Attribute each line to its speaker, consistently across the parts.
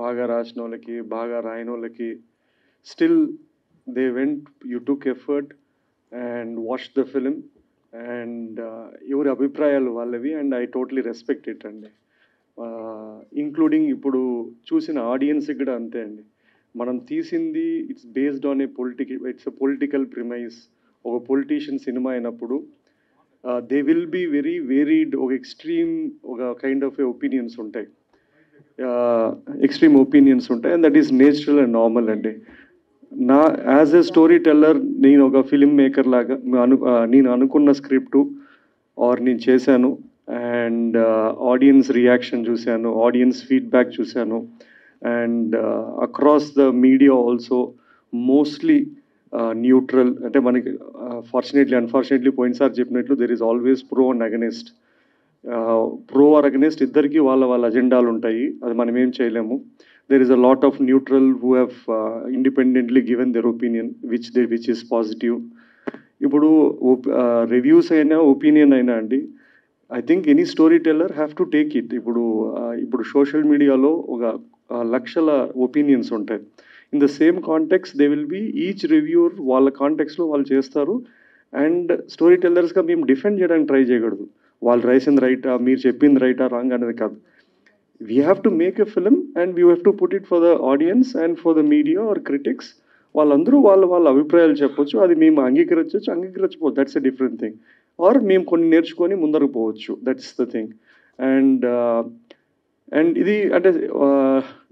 Speaker 1: బాగా రాసినోళ్ళకి, బాగా రాయనోళ్ళకి still they went you took effort and watched the film and ఎవరి అభిప్రాయాలు వాళ్ళవి and I totally respect it అండి. ఇంక్లూడింగ్ ఇప్పుడు చూసిన ఆడియన్స్కి కూడా అంతే అండి. మనం తీసింది it's based on it's a political premise. ఒక పొలిటీషియన్ సినిమా అయినప్పుడు they will be very varied, ఒక ఎక్స్ట్రీమ్ ఒక కైండ్ ఆఫ్ ఒపీనియన్స్ ఉంటాయి, ఎక్స్ట్రీమ్ ఒపీనియన్స్ ఉంటాయి, and that is natural and normal అండి. నా యాజ్ ఎ స్టోరీ టెల్లర్ నేను ఒక ఫిలిం మేకర్ లాగా నేను అనుకున్న స్క్రిప్టు ఆర్ నేను చేశాను అండ్ ఆడియన్స్ రియాక్షన్ చూశాను, ఆడియన్స్ ఫీడ్బ్యాక్ చూశాను and across the media also mostly neutral. అంటే మనకి ఫార్చునేట్లీ అన్ఫార్చునేట్లీ పోయినసారి చెప్పినట్లు there is always pro and against. Pro or against ఇద్దరికి వాళ్ళ వాళ్ళ అజెండాలు ఉంటాయి, అది మనం ఏం చేయలేము. There is a lot of neutral who have independently given their opinion which is positive. ఇప్పుడు రివ్యూస్ అయినా ఒపీనియన్ అయినా అండి, I think any story teller have to take it. ఇప్పుడు సోషల్ మీడియాలో ఒక లక్షల ఒపీనియన్స్ ఉంటాయి. In the same context they will be each reviewer వాళ్ళ కాంటెక్స్లో వాళ్ళు చేస్తారు అండ్ స్టోరీ టెల్లర్స్గా మేము డిఫెండ్ చేయడానికి ట్రై చేయకూడదు. వాళ్ళు రాసింది రైటా, మీరు చెప్పింది రైటా రాంగ్ అనేది కాదు. We have to make a film and we have to put it for the audience and for the media or critics. వాళ్ళందరూ వాళ్ళ అభిప్రాయాలు చెప్పొచ్చు, అది మేము అంగీకరించవచ్చు, అంగీకరించకపోవచ్చు, that's a different thing. Or మేము కొన్ని నేర్చుకొని ముందరకు పోవచ్చు, that's the thing. And and ఇది అంటే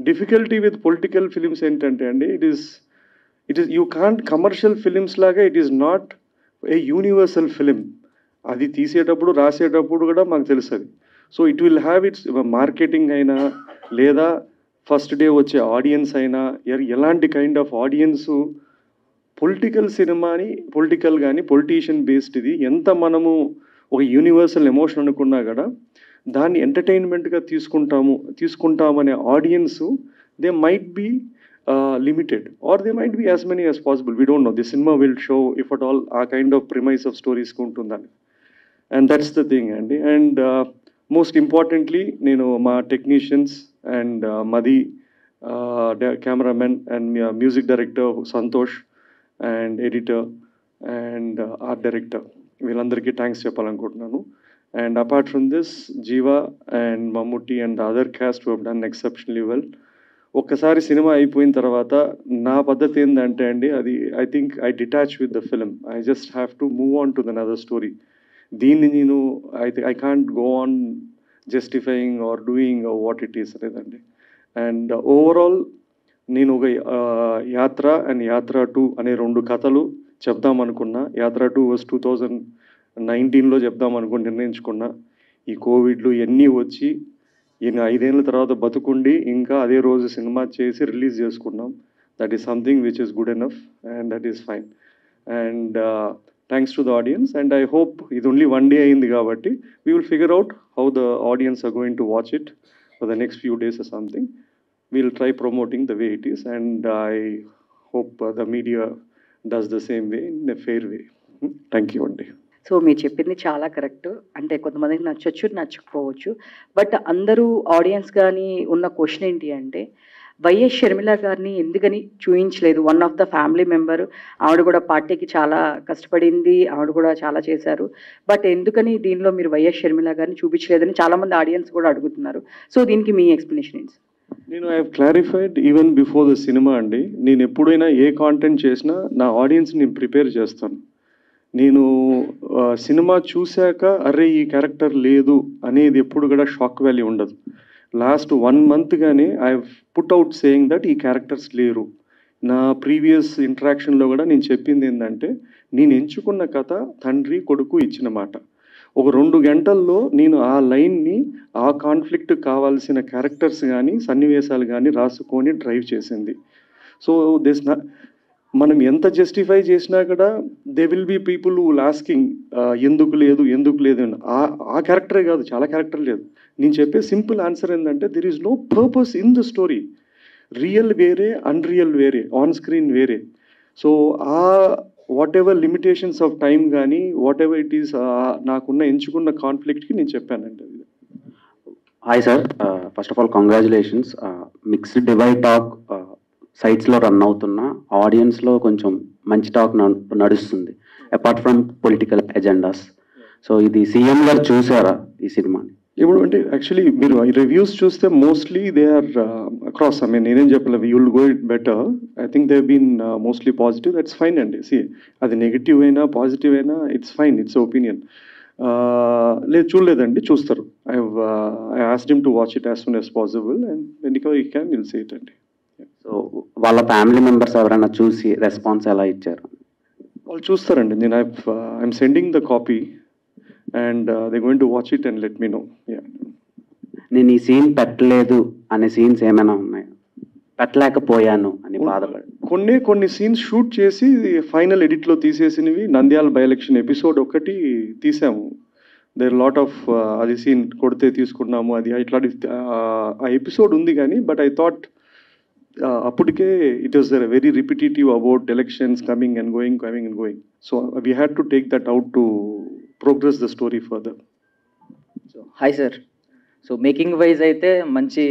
Speaker 1: డిఫికల్టీ విత్ పొలిటికల్ ఫిలిమ్స్ ఏంటంటే అండి, it is you can't commercial films లాగా it is not a universal film. అది తీసేటప్పుడు రాసేటప్పుడు కూడా మాకు తెలుస్తుంది. So it will have it's marketing అయినా లేదా ఫస్ట్ డే వచ్చే ఆడియన్స్ అయినా ఎలాంటి కైండ్ ఆఫ్ ఆడియన్స్ పొలిటికల్ సినిమాని పొలిటికల్ కానీ పొలిటీషియన్ బేస్డ్ ఇది ఎంత మనము ఒక యూనివర్సల్ ఎమోషన్ అనుకున్నా కూడా దాన్ని ఎంటర్టైన్మెంట్గా తీసుకుంటామనే audience they might be limited or they might be as many as possible. We don't know. The cinema will show if at all a kind of premise of stories kuntundani, and that's the thing andy. And most importantly nenu ma technicians and Madi, cameraman and music director Santosh and editor and art director, వీళ్ళందరికీ thanks చెప్పాలనుకుంటున్నాను. And apart from this, Jiva and Mammootty and the other cast who have done exceptionally well. ఒక్కసారి సినిమా అయిపోయిన తర్వాత నా పద్ధతి ఏంటంటే అండి, అది I think I detach with the film. I just have to move on to another story. దీన్ని నేను I can't go on justifying or doing what it is అనేదండి. అండ్ ఓవరాల్ నేను ఒక యాత్ర అండ్ యాత్ర 2 అనే 2 కథలు చెప్దామనుకున్నా. యాత్ర 2 వాజ్ 2019లో చెప్దామనుకుని నిర్ణయించుకున్నా. ఈ కోవిడ్లు ఇవన్నీ వచ్చి ఈయన 5 ఏళ్ళ తర్వాత బతుకుండి ఇంకా అదే రోజు సినిమా చేసి రిలీజ్ చేసుకున్నాం. That is something which is good enough and that is fine. And thanks to the audience and I hope ఇది ఓన్లీ 1 day అయింది కాబట్టి we will figure out how the audience are going to watch it for the next few days or something. We'll try promoting the way it is and I hope the media does the same way in a fair way. Thank you అండి.
Speaker 2: So మీరు చెప్పింది చాలా correct. అంటే కొంతమందికి నచ్చొచ్చు, నచ్చకపోవచ్చు. But అందరూ audience కానీ ఉన్న క్వశ్చన్ ఏంటి అంటే, వైఎస్ షర్మిల గారిని ఎందుకని చూయించలేదు? One of the family member, ఆవిడ కూడా పార్టీకి చాలా కష్టపడింది, ఆవిడ కూడా చాలా చేశారు. బట్ ఎందుకని దీనిలో మీరు వైఎస్ షర్మిల గారిని చూపించలేదని చాలామంది ఆడియన్స్ కూడా అడుగుతున్నారు. సో దీనికి మీ ఎక్స్ప్లెనేషన్ ఏంటి?
Speaker 1: నేను I have clarified even before the cinema అండి. నేను ఎప్పుడైనా ఏ కాంటెంట్ చేసినా నా ఆడియన్స్ నేను ప్రిపేర్ చేస్తాను. నేను సినిమా చూశాక అరే ఈ క్యారెక్టర్ లేదు అనేది ఎప్పుడు కూడా షాక్ వాల్యూ ఉండదు. లాస్ట్ 1 month గానే I put out saying that ఈ క్యారెక్టర్స్ లేరు. నా ప్రీవియస్ ఇంటరాక్షన్లో కూడా నేను చెప్పింది ఏంటంటే, నేను ఎంచుకున్న కథ తండ్రి కొడుకు ఇచ్చిన మాట. ఒక 2 గంటల్లో నేను ఆ లైన్ని ఆ కాన్ఫ్లిక్ట్ కావాల్సిన క్యారెక్టర్స్ కానీ సన్నివేశాలు కానీ రాసుకొని డ్రైవ్ చేసింది. సో మనం ఎంత జస్టిఫై చేసినా కూడా they will be people who will asking ఎందుకు లేదు అని. ఆ క్యారెక్టరే కాదు, చాలా క్యారెక్టర్ లేదు. నేను చెప్పే సింపుల్ ఆన్సర్ ఏంటంటే, there is no purpose in the story. Real వేరే, అన్రియల్ వేరే, ఆన్ స్క్రీన్ వేరే. సో ఆ whatever limitations of time కానీ వాట్ ఎవర్ ఇట్ ఈస్ నాకున్న ఎంచుకున్న కాన్ఫ్లిక్ట్కి నేను చెప్పానండి.
Speaker 3: Hi sir, first of all congratulations. Mixed divide talk సైట్స్లో రన్ అవుతున్న ఆడియన్స్లో కొంచెం మంచి టాక్ నడుస్తుంది apart from political agendas. So ఇది సీఎం గారు చూసారా ఈ సినిమాని?
Speaker 1: ఇప్పుడు అంటే యాక్చువల్లీ మీరు రివ్యూస్ చూస్తే mostly they are across. I mean నేనేం చెప్పలేదు, you will go it better. I think they been mostly positive. That's fine అండి. సి అది నెగిటివ్ అయినా పాజిటివ్ అయినా ఇట్స్ ఫైన్, ఇట్స్ ఒపీనియన్. లేదు చూడలేదండి, చూస్తారు. I asked him to watch it as soon as possible and when you can will see it అండి.
Speaker 3: So వాళ్ళ family members ఎవరైనా చూసి రెస్పాన్స్ ఎలా ఇచ్చారు?
Speaker 1: వాళ్ళు చూస్తారండి. నేను I'm sending the copy and they going to watch it and let me know.
Speaker 3: నేను ఈ సీన్ పెట్టలేదు అనే సీన్స్ ఏమైనా ఉన్నాయా? పెట్టలేకపోయాను అని బాధపడి
Speaker 1: కొన్ని సీన్స్ షూట్ చేసి ఫైనల్ ఎడిట్లో తీసేసినవి. నంద్యాల బై ఎలక్షన్ ఎపిసోడ్ ఒకటి తీసాము. దేర్ లాట్ ఆఫ్ అది సీన్ కొడితే తీసుకున్నాము, అది ఇట్లాంటి ఆ ఎపిసోడ్ ఉంది. కానీ బట్ ఐ థాట్ అప్పటికే it was very repetitive about elections coming and going. So we had to take that out to progress the story further.
Speaker 4: So hi sir, so making wise అయితే మంచి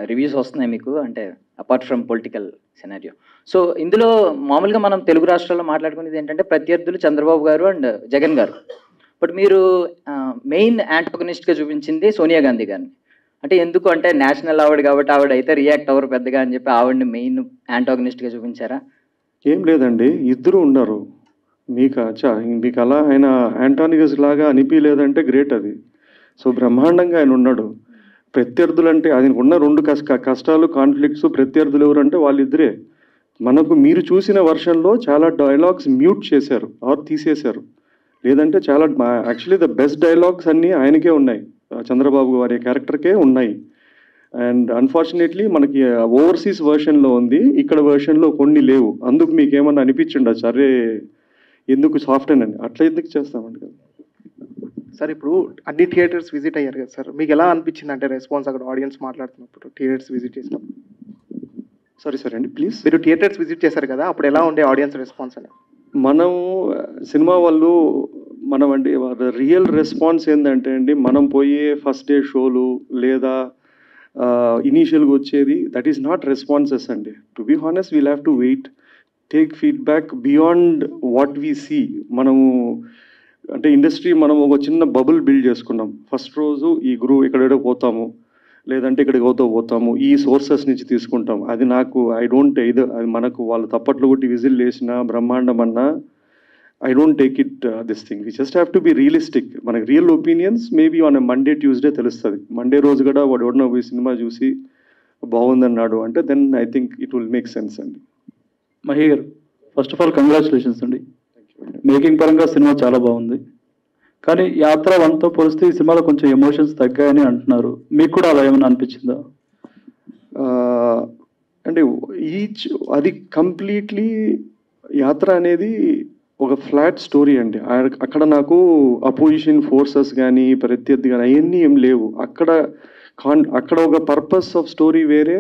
Speaker 4: reviews వస్తున్నాయి మీకు, అంటే apart from political scenario. So ఇందులో మామూలుగా మనం తెలుగు రాష్ట్రాల్లో మాట్లాడుకునేది ఏంటంటే ప్రత్యర్థులు చంద్రబాబు గారు అండ్ జగన్ గారు. బట్ మీరు మెయిన్ యాంటగనిస్ట్గా చూపించింది సోనియా గాంధీ గారిని. అంటే ఎందుకు అంటే నేషనల్ ఆవిడ కాబట్టి ఆవిడ అయితే రియాక్ట్ అవ్వరు పెద్దగా అని చెప్పి ఆవిడని మెయిన్ యాంటగనిస్ట్గా చూపించారా?
Speaker 1: ఏం లేదండి, ఇద్దరు ఉన్నారు. మీకు అలా ఆయన యాంటానిగస్ లాగా అనిపించలేదంటే గ్రేట్ అది. సో బ్రహ్మాండంగా ఆయన ఉన్నాడు. ప్రత్యర్థులు అంటే ఆయనకు ఉన్న రెండు కష్టాలు, కాన్ఫ్లిక్ట్స్. ప్రత్యర్థులు ఎవరంటే వాళ్ళిద్దరే. మనకు మీరు చూసిన వర్షన్లో చాలా డైలాగ్స్ మ్యూట్ చేశారు ఆర్ తీసేశారు. లేదంటే చాలా యాక్చువల్లీ ద బెస్ట్ డైలాగ్స్ అన్నీ ఆయనకే ఉన్నాయి, చంద్రబాబు గారి క్యారెక్టర్కే ఉన్నాయి. అండ్ అన్ఫార్చునేట్లీ మనకి ఓవర్సీస్ వర్షన్లో ఉంది, ఇక్కడ వర్షన్లో కొన్ని లేవు. అందుకు మీకు ఏమన్నా అనిపించిండొచ్చు, అరే ఎందుకు సాఫ్ట్ అని. అట్లా ఎందుకు చేస్తామండి కదా
Speaker 5: సార్. ఇప్పుడు అన్ని థియేటర్స్ విజిట్ అయ్యారు కదా సార్, మీకు ఎలా అనిపించింది అంటే రెస్పాన్స్ అక్కడ ఆడియన్స్ మాట్లాడుతున్నప్పుడు థియేటర్స్ విజిట్ చేసినప్పుడు?
Speaker 1: సరే అండి ప్లీజ్.
Speaker 5: మీరు థియేటర్స్ విజిట్ చేశారు కదా, అప్పుడు ఎలా ఉండే ఆడియన్స్ రెస్పాన్స్ అని?
Speaker 1: మనం సినిమా వాళ్ళు మనం అంటే రియల్ రెస్పాన్స్ ఏంటంటే అండి, మనం పోయే ఫస్ట్ డే షోలు లేదా ఇనీషియల్గా వచ్చేది దట్ ఈస్ నాట్ రెస్పాన్సెస్ అండి. To be honest we'll have to wait, take feedback beyond what we see. మనము అంటే ఇండస్ట్రీ మనం ఒక చిన్న బబుల్ బిల్డ్ చేసుకున్నాం. ఫస్ట్ రోజు ఈ ఎక్కడెక్కడో పోతాము, లేదంటే ఇక్కడికి పోతాము, ఈ సోర్సెస్ నుంచి తీసుకుంటాం. అది నాకు ఐ డోంట్ అది మనకు వాళ్ళు తప్పట్లు కొట్టి విజిల్ వేసినా బ్రహ్మాండం అన్నా I don't take it this thing. We just have to be realistic. మనకి real opinions maybe on Monday Tuesday తెలుస్తుంది. మండే రోజు కూడా వాడు ఎవడన్నా పోయి సినిమా చూసి బాగుందన్నాడు అంటే then I think it will make sense అండి.
Speaker 6: Mahi garu, first of all congratulations అండి. మేకింగ్ పరంగా సినిమా చాలా బాగుంది. కానీ యాత్ర 1తో పోలిస్తే ఈ సినిమాలో కొంచెం ఎమోషన్స్ తగ్గాయని అంటున్నారు. మీకు కూడా అలా ఏమైనా అనిపించిందా?
Speaker 1: అంటే అది కంప్లీట్లీ యాత్ర అనేది ఒక ఫ్లాట్ స్టోరీ అండి. అక్కడ నాకు అపోజిషన్ ఫోర్సెస్ కానీ ప్రత్యర్థి కానీ అవన్నీ ఏం లేవు. అక్కడ ఒక పర్పస్ ఆఫ్ స్టోరీ వేరే,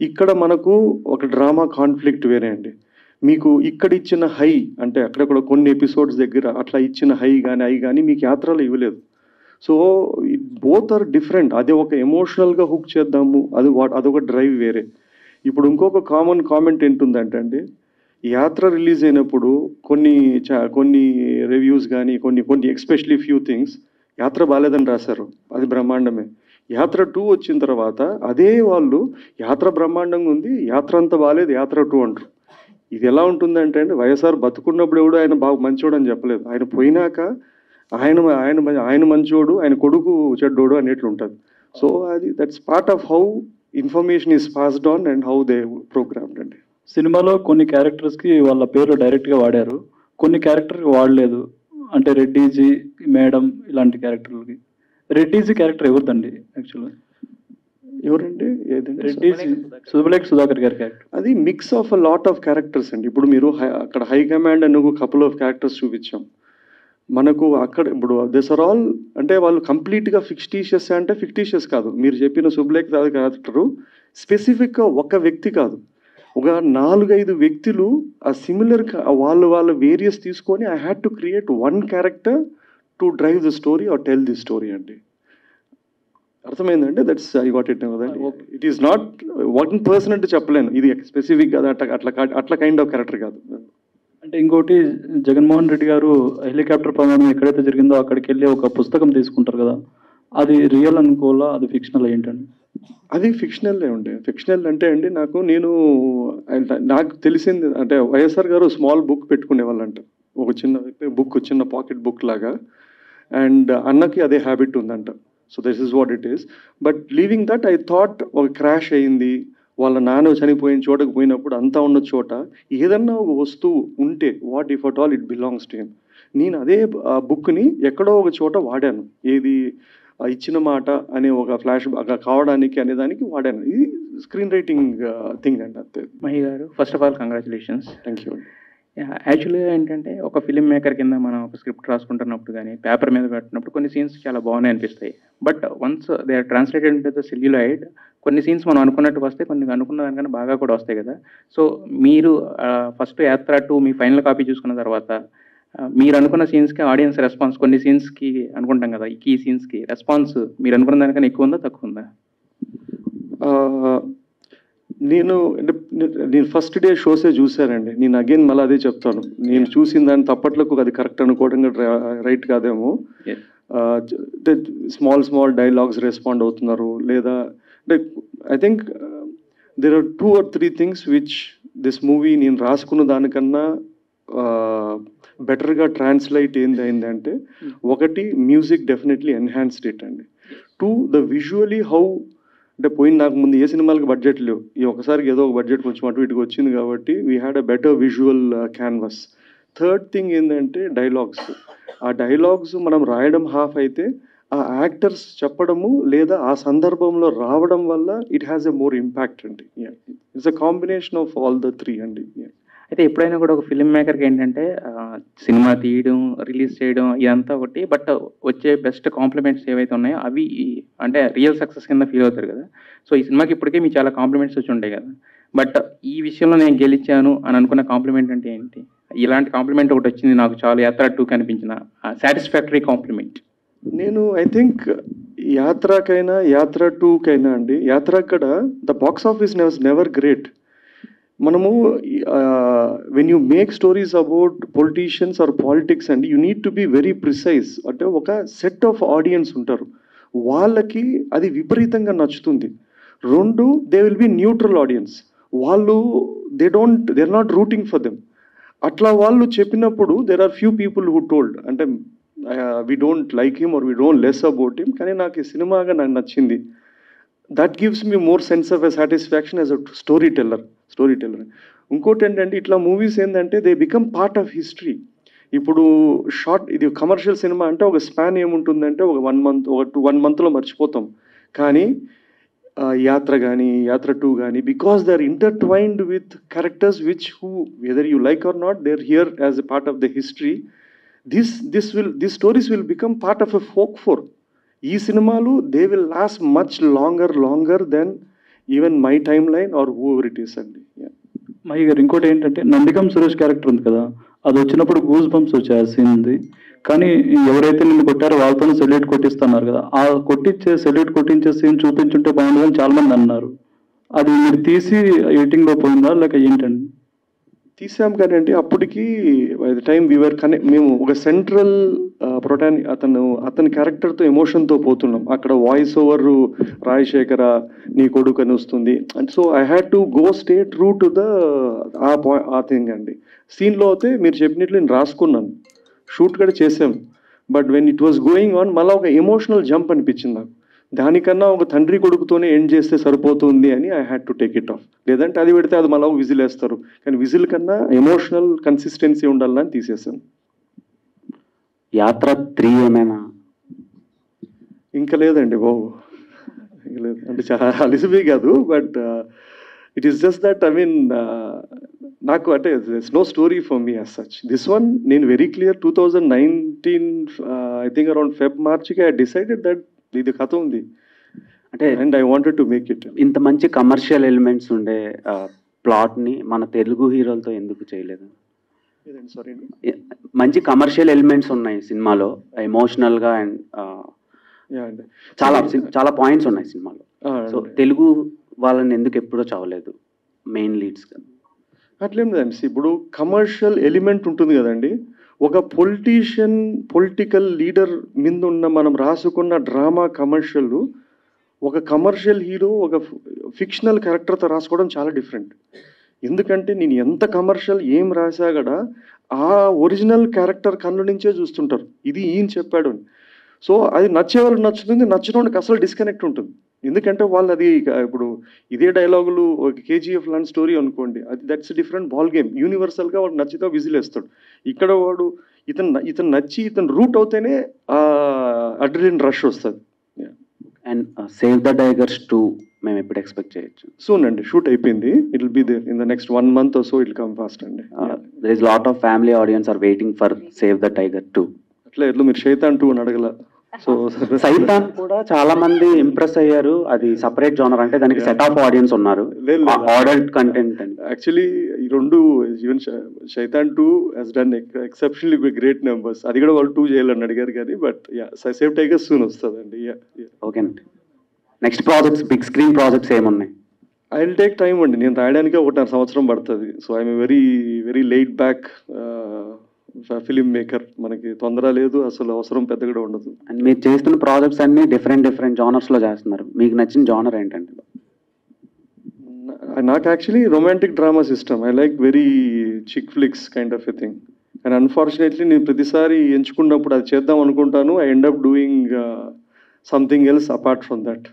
Speaker 1: ఇక్కడ మనకు ఒక డ్రామా కాన్ఫ్లిక్ట్ వేరే అండి. మీకు ఇక్కడ ఇచ్చిన హై అంటే అక్కడక్కడ కొన్ని ఎపిసోడ్స్ దగ్గర అట్లా ఇచ్చిన హై కానీ మీకు యాత్రలో ఇవ్వలేదు. So both are different. అది ఒక ఎమోషనల్గా హుక్ చేద్దాము, అదొక డ్రైవ్ వేరే. ఇప్పుడు ఇంకొక కామన్ కామెంట్ ఏంటుందంటే అండి, యాత్ర రిలీజ్ అయినప్పుడు కొన్ని రివ్యూస్ కానీ కొన్ని ఎస్పెషలీ ఫ్యూ థింగ్స్ యాత్ర బాలేదని రాశారు. అది బ్రహ్మాండమే. యాత్ర 2 వచ్చిన తర్వాత అదే వాళ్ళు యాత్ర బ్రహ్మాండంగా ఉంది, యాత్ర అంతా బాలేదు, యాత్ర 2 అంటారు. ఇది ఎలా ఉంటుందంటే అండి, వైఎస్ఆర్ బతుకున్నప్పుడు ఎవడు ఆయన బాగా మంచోడు అని చెప్పలేదు. ఆయన పోయినాక ఆయన మంచోడు, ఆయన కొడుకు చెడ్డోడు అనేట్లు ఉంటుంది. సో అది that's part of how information is passed on and how they programmed అండి.
Speaker 6: సినిమాలో కొన్ని క్యారెక్టర్స్కి వాళ్ళ పేర్లు డైరెక్ట్గా వాడారు, కొన్ని క్యారెక్టర్కి వాడలేదు. అంటే రెడ్డీజీ, మేడం ఇలాంటి క్యారెక్టర్లకి. రెడ్డీజీ క్యారెక్టర్ ఎవరిదండి యాక్చువల్గా?
Speaker 1: ఎవరండి?
Speaker 6: రెడ్డీజీ సుబ్బలేఖ సుధాకర్ గారి క్యారెక్టర్.
Speaker 1: అది mix of a lot of characters అండి. ఇప్పుడు మీరు అక్కడ హై కమాండ్ అని ఒక కపుల్ ఆఫ్ క్యారెక్టర్స్ చూపించాం. మనకు అక్కడ ఇప్పుడు దిస్ ఆర్ ఆల్ అంటే వాళ్ళు కంప్లీట్గా ఫిక్టీషియస్ అంటే ఫిక్టీషియస్ కాదు. మీరు చెప్పిన సుబ్బలేఖ సుధాకర్ క్యారెక్టరు స్పెసిఫిక్గా ఒక వ్యక్తి కాదు, ఒక 4-5 వ్యక్తులు ఆ సిమిలర్ వాళ్ళ వేరియస్ తీసుకొని I had to create one character to drive the story or tell the story అండి. అర్థమైందంటే దట్స్ ఐ గాట్ ఇట్ కదండి. It is not one person అంటే చెప్పలేను, ఇది స్పెసిఫిక్ కాదు, అట్లా కైండ్ ఆఫ్ క్యారెక్టర్ కాదు.
Speaker 6: అంటే ఇంకోటి, జగన్మోహన్ రెడ్డి గారు హెలికాప్టర్ ప్రమాదం ఎక్కడైతే జరిగిందో అక్కడికి వెళ్ళి ఒక పుస్తకం తీసుకుంటారు కదా, అది రియల్ అనుకోవాలా, అది ఫిక్షనల్ ఏంటండి?
Speaker 1: అది ఫిక్షనల్లే ఉండే. ఫిక్షనల్ అంటే అండి నాకు తెలిసింది అంటే వైఎస్ఆర్ గారు స్మాల్ బుక్ పెట్టుకునే వాళ్ళంట, ఒక చిన్న బుక్, చిన్న పాకెట్ బుక్ లాగా. అండ్ అన్నకి అదే హ్యాబిట్ ఉందంట. So this is what it is. But leaving that I thought ఒక క్రాష్ అయింది, వాళ్ళ నాన్న చనిపోయిన చోటకు పోయినప్పుడు అంతా ఉన్న చోట ఏదన్నా ఒక వస్తువు ఉంటే what if at all it belongs to him. నేను అదే బుక్ని ఎక్కడో ఒక చోట వాడాను, ఏది ఇచ్చిన మాట అనే ఒక ఫ్లాష్ కావడానికి అనే దానికి వాడాను. ఇది స్క్రీన్ రైటింగ్ థింగ్ అండి అంతే.
Speaker 7: Mahi garu, first of all congratulations.
Speaker 1: Thank you.
Speaker 7: యాక్చువల్గా ఏంటంటే ఒక ఫిల్మ్ మేకర్ కింద మనం ఒక స్క్రిప్ట్ రాసుకుంటున్నప్పుడు కానీ పేపర్ మీద పెట్టినప్పుడు కొన్ని సీన్స్ చాలా బాగున్నాయి అనిపిస్తాయి. But once they are translated into the celluloid, కొన్ని సీన్స్ మనం అనుకున్నట్టు వస్తాయి, కొన్ని అనుకున్న దానికన్నా బాగా కూడా వస్తాయి కదా. సో మీరు ఫస్ట్ యాత్ర 2 మీ ఫైనల్ కాపీ చూసుకున్న తర్వాత మీరు అనుకున్న సీన్స్కి ఆడియన్స్ రెస్పాన్స్, కొన్ని సీన్స్కి అనుకుంటాం కదా, ఈ సీన్స్కి రెస్పాన్స్ మీరు అనుకున్న దానికన్నా ఎక్కువ ఉందా తక్కువ ఉందా?
Speaker 1: నేను ఫస్ట్ డే షోసే చూశానండి. నేను అగైన్ మళ్ళీ అదే చెప్తాను, నేను చూసిన దాన్ని తప్పట్లకు అది కరెక్ట్ అనుకోవడం రైట్ కాదేమో. స్మాల్ డైలాగ్స్ రెస్పాండ్ అవుతున్నారు లేదా అంటే I think there are 2 or 3 things which this movie నేను రాసుకున్న దానికన్నా బెటర్గా ట్రాన్స్లేట్ ఏంటంటే, ఒకటి మ్యూజిక్ డెఫినెట్లీ ఎన్హాన్స్డ్ ఇట్ అండి. 2 ద విజువలీ హౌ అంటే నాకు ముందు ఏ సినిమాలకు బడ్జెట్ లేవు, ఈ ఒకసారికి ఏదో ఒక బడ్జెట్ కొంచెం అటు ఇటుకు వచ్చింది కాబట్టి we had a better visual canvas. Third thing ఏంటంటే డైలాగ్స్. ఆ డైలాగ్స్ మనం రాయడం హాఫ్ అయితే ఆ యాక్టర్స్ చెప్పడము లేదా ఆ సందర్భంలో రావడం వల్ల it has a more impact అండి. It's a combination of all the 3 అండి.
Speaker 7: అయితే ఎప్పుడైనా కూడా ఒక ఫిల్మ్ మేకర్కి ఏంటంటే సినిమా తీయడం, రిలీజ్ చేయడం ఇదంతా ఒకటి, బట్ వచ్చే బెస్ట్ కాంప్లిమెంట్స్ ఏవైతే ఉన్నాయో అవి అంటే రియల్ సక్సెస్ కింద ఫీల్ అవుతారు కదా. సో ఈ సినిమాకి ఇప్పటికే మీకు చాలా కాంప్లిమెంట్స్ వచ్చి ఉంటాయి కదా, బట్ ఈ విషయంలో నేను గెలిచాను అని అనుకున్న కాంప్లిమెంట్ అంటే ఏంటి? ఇలాంటి కాంప్లిమెంట్ ఒకటి వచ్చింది నాకు చాలా యాత్ర 2 కనిపించిన సాటిస్ఫాక్టరీ కాంప్లిమెంట్.
Speaker 1: నేను ఐ థింక్ యాత్రకైనా యాత్ర 2కైనా అండి, యాత్ర అక్కడ the box office never great. మనము when you make stories about politicians or politics అండి, you need to be very precise. అంటే ఒక సెట్ ఆఫ్ ఆడియన్స్ ఉంటారు, వాళ్ళకి అది విపరీతంగా నచ్చుతుంది. 2 they will be neutral audience, వాళ్ళు they are not rooting for them. అట్లా వాళ్ళు చెప్పినప్పుడు there are few people who told అంటే we don't like him or we don't less about him, కానీ నాకు ఈ సినిమాగా నాకు నచ్చింది. That gives me more sense of a satisfaction as a story teller. ఇంకోటి ఏంటంటే ఇట్లా మూవీస్ ఏంటంటే they become part of history. ఇప్పుడు ఇది కమర్షియల్ సినిమా అంటే ఒక స్పాన్ ఏముంటుందంటే ఒక 1 month, 1 monthలో మర్చిపోతాం. కానీ యాత్ర కానీ యాత్ర 2 కానీ because they are intertwined with characters which who whether you like or not they are here as a part of the history. This stories will become part of a folklore. ఈ సినిమాలు they will last much longer than even my timeline or whoever it is అండి.
Speaker 6: మహి గారు, ఇంకోటి ఏంటంటే Nandigam Suresh character ఉంది కదా, అది వచ్చినప్పుడు గూస్ బంప్స్ వచ్చే సీన్ ఉంది. కానీ ఎవరైతే నిన్ను కొట్టారో వాళ్ళతో సెల్యూట్ కొట్టిస్తున్నారు కదా, ఆ సెల్యూట్ కొట్టించే సీన్ చూపించుంటే బాగుంటుందని చాలా మంది అన్నారు. అది మీరు తీసి ఎడిటింగ్లో పోయిందా లేక ఏంటండి?
Speaker 1: తీసాం కానీ అండి అప్పటికి బై ద టైమ్ మేము ఒక సెంట్రల్ అతని క్యారెక్టర్తో ఎమోషన్తో పోతున్నాం. అక్కడ వాయిస్ ఓవర్ రాజశేఖర నీ కొడుకు అని వస్తుంది. And so I had to go stay true to the ఆ థింగ్ అండి. సీన్లో అయితే మీరు చెప్పినట్లు నేను రాసుకున్నాను, షూట్ కూడా చేసాం. But when it was going on మళ్ళీ ఒక ఎమోషనల్ జంప్ అనిపించింది నాకు. దానికన్నా ఒక తండ్రి కొడుకుతోనే ఎండ్ చేస్తే సరిపోతుంది అని I had to take it of. లేదంటే అది పెడితే అది మళ్ళీ విజిల్ వేస్తారు, కానీ విజిల్ కన్నా ఎమోషనల్ కన్సిస్టెన్సీ ఉండాలని తీసేసాను.
Speaker 3: యాత్ర 3 ఏమైనా
Speaker 1: ఇంకా లేదండి బాబు, ఇంకా లేదు. అంటే చాలా అలిసిపోయి కాదు, but it is just that I mean నాకు అంటే no story for me as such. This one నేను very clear 2019 I think around March I decided that ఇది కథ ఉంది
Speaker 3: అంటే,
Speaker 1: and I wanted to make it.
Speaker 3: ఇంత మంచి కమర్షియల్ ఎలిమెంట్స్ ఉండే ప్లాట్ని మన తెలుగు హీరోలతో ఎందుకు చేయలేదు?
Speaker 1: సారీ,
Speaker 3: మంచి కమర్షియల్ ఎలిమెంట్స్ ఉన్నాయి సినిమాలో, ఎమోషనల్గా అండ్
Speaker 1: యా అండి.
Speaker 3: చాలా పాయింట్స్ ఉన్నాయి సినిమాలో. సో
Speaker 1: అండి.
Speaker 3: తెలుగు వాళ్ళని ఎందుకు ఎప్పుడూ చదవలేదు మెయిన్ లీడ్స్ కదా?
Speaker 1: అట్లేం లేదండి. ఇప్పుడు కమర్షియల్ ఎలిమెంట్ ఉంటుంది కదండి. ఒక పొలిటికల్ లీడర్ మీద ఉన్న మనం రాసుకున్న డ్రామా కమర్షియల్, ఒక కమర్షియల్ హీరో ఒక ఫిక్షనల్ క్యారెక్టర్తో రాసుకోవడం చాలా డిఫరెంట్. ఎందుకంటే నేను ఎంత కమర్షియల్ ఏం రాసా కూడా ఆ ఒరిజినల్ క్యారెక్టర్ కన్ను నుంచే చూస్తుంటారు, ఇది ఈయన చెప్పాడు అని. సో అది నచ్చే వాళ్ళకి నచ్చుతుంది, నచ్చిన వాళ్ళకి అసలు డిస్కనెక్ట్ ఉంటుంది. ఎందుకంటే వాళ్ళు అది ఇప్పుడు ఇదే డైలాగులు ఒక కేజీఎఫ్ లాంటి స్టోరీ అనుకోండి, అది దట్స్ డిఫరెంట్ బాల్ గేమ్. యూనివర్సల్గా వాడు నచ్చితే విజిల్ వేస్తాడు. ఇక్కడ వాడు ఇతను నచ్చి ఇతను రూట్ అవుతేనే అడ్రిలిన్ రష్ వస్తుంది.
Speaker 3: అండ్ సేవ్ ద టైగర్స్ 2 మేము ఎప్పుడు ఎక్స్పెక్ట్ చేయొచ్చు?
Speaker 1: సూన్ అండి, షూట్ అయిపోయింది. It will be there in the next 1 month or so. It come fast అండి.
Speaker 3: There is lot of family audience are waiting for save the tiger 2.
Speaker 1: అట్లా ఎట్లా మీరు శైతాన్ 2 అని అడగల. సో
Speaker 3: సైతాన్ కూడా చాలా మంది ఇంప్రెస్ అయ్యారు. అది సపరేట్ జోనర్, అంటే దానికి సెట్ ఆఫ్ ఆడియన్స్ ఉన్నారు, అడల్ట్ కంటెంట్ అని.
Speaker 1: యాక్చువల్లీ ఈ రెండు even Shaitan 2 he's done exceptionally great numbers. అది కూడా వాళ్ళు 2 చేయాలని అడిగారు కానీ, బట్ సేవ్ టైగర్స్ సూన్ వస్తుందండి.
Speaker 3: ఓకే అండి. Next projects, big screen projects ఏమున్నాయి?
Speaker 1: ఐ విల్ టేక్ టైం అండి. నేను రాయడానికి 1.5 సంవత్సరం పడుతుంది. So I'm very laid back filmmaker. మనకి తొందర లేదు, అసలు అవసరం పెద్దగా ఉండదు.
Speaker 3: అండ్ మీరు చేస్తున్న ప్రాజెక్ట్స్ అన్ని డిఫరెంట్ జానర్స్లో చేస్తున్నారు. మీకు నచ్చిన జానర్ ఏంటంటే?
Speaker 1: నాకు యాక్చువల్లీ రొమాంటిక్ డ్రామాస్ ఇష్టం. I like very chick flicks kind of a thing. And unfortunately నేను ప్రతిసారి ఎంచుకున్నప్పుడు అది చేద్దాం అనుకుంటాను, I end up doing something else apart from that.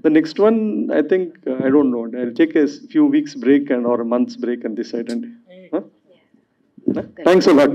Speaker 1: The next one, I think, I don't know. I'll take a few weeks break or a month's break and decide. Thanks a lot.